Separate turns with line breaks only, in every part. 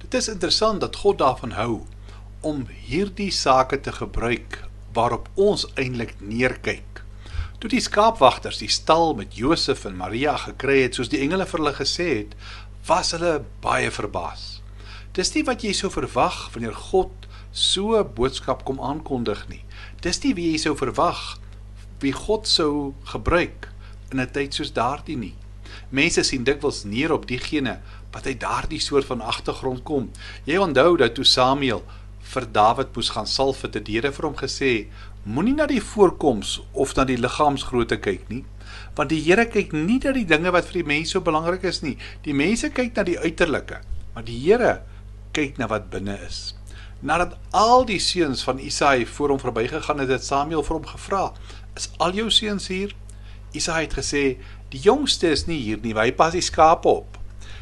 Het is interessant dat God daarvan hou om hierdie sake te gebruik waarop ons eintlik neerkyk. Toe die skaapwagters die stal met Josef en Maria gekry het, soos die engele vir hulle gesê het, was hulle baie verbaas. Dis nie wat jy sou verwag wanneer God so 'n boodskap kom aankondig nie. Dis nie wie jy sou verwag, wie God sou gebruik in 'n tyd soos daardie nie. Mense sien dikwels neer op diegene wat uit daardie soort van agtergrond kom. Jy onthou dat toe Samuel vir Dawid moes gaan salf het, die Here vir hom gesê, moenie na die voorkoms of na die liggaamsgrootte kyk nie, want die Here kyk nie na die dinge wat vir die mense so belangrik is nie. Die mense kyk na die uiterlike, maar die Here kyk na wat binne is. Nadat al die seuns van Isaai voor hom verbygegaan het, het Samuel vir hom gevra, is al jou seuns hier? Isaai het gesê, die jongste is nie hier nie, hy pas die skape op.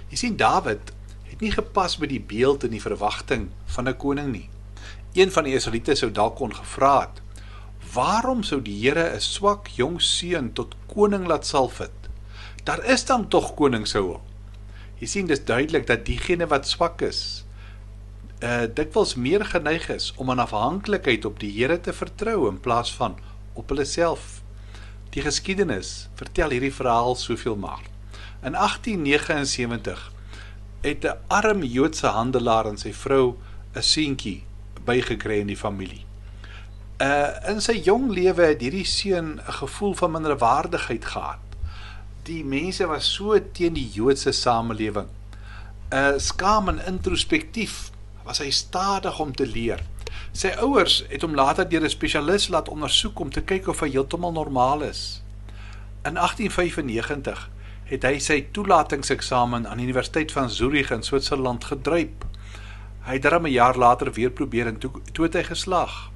Jy sien, Dawid het nie gepas by die beeld en die verwagting van 'n koning nie. Een van die Israeliete sou dalk kon gevra het, waarom sou die Here 'n swak jong seun tot koning laat salf het? Daar is dan tog koning Saul. Jy sien, dis duidelik dat diegene wat swak is, dikwels meer geneig is om in afhanklikheid op die Here te vertrou in plaas van op hulle self. Die geskiedenis vertel hierdie verhaal soveel maar. In 1879 het 'n arm Joodse handelaar en sy vrou 'n seentjie bygekry in die familie. In sy jong lewe het hierdie seun 'n gevoel van minderwaardigheid gehad. Die mense was so teen die Joodse samelewing. Skaam en introspektief was hy stadig om te leer. Sy ouers het hom later deur 'n spesialis laat ondersoek om te kyk of hy heeltemal normaal is. In 1895 het hy sy toelatingseksamen aan die Universiteit van Zurich in Switserland gedruip. Hy het daarom 'n jaar later weer probeer en toe het hy geslaag.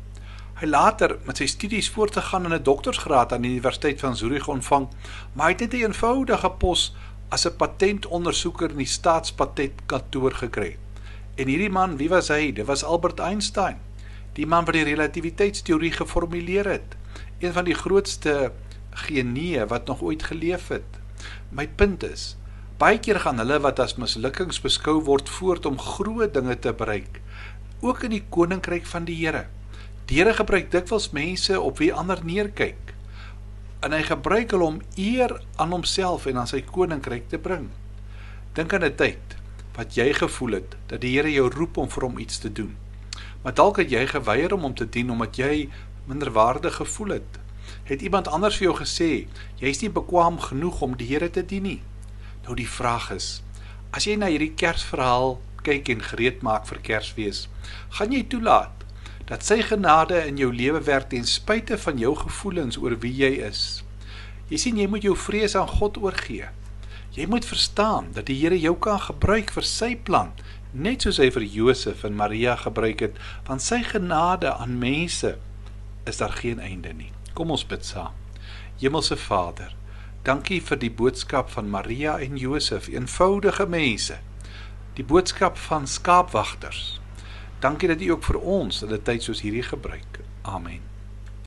Hy later met sy studies voortgegaan en 'n doktorsgraad aan die Universiteit van Zurich ontvang, maar hy het net 'n eenvoudige pos as 'n patentondersoeker in die staatspatentkantoor gekry. En hierdie man, wie was hy? Dit was Albert Einstein, die man wat die relativiteitsteorie geformuleer het, een van die grootste genieë wat nog ooit geleef het. My punt is, baie keer gaan hulle wat as mislukkings beskou word voort om groot dinge te bereik, ook in die koninkryk van die Here. Die Here gebruik dikwels mense op wie ander neerkyk, en hy gebruik hulle om eer aan homself en aan sy koninkryk te bring. Dink aan 'n tyd wat jy gevoel het, dat die Here jou roep om vir hom iets te doen. Maar dalk het jy geweier om hom te dien, omdat jy minderwaardig gevoel het. Het iemand anders vir jou gesê, jy is nie bekwaam genoeg om die Here te dien nie. Nou die vraag is, as jy na hierdie Kersverhaal kyk en gereed maak vir Kersfees, gaan jy toelaat dat sy genade in jou lewe werk ten spyte van jou gevoelens oor wie jy is. Jy sien, jy moet jou vrees aan God oorgee. Jy moet verstaan dat die Here jou kan gebruik vir sy plan, net soos hy vir Josef en Maria gebruik het, want sy genade aan mense is daar geen einde nie. Kom ons bid saam. Hemelse Vader, dankie vir die boodskap van Maria en Josef, eenvoudige mense, die boodskap van skaapwagters. Dankie dat U ook vir ons in 'n tyd soos hierdie gebruik. Amen.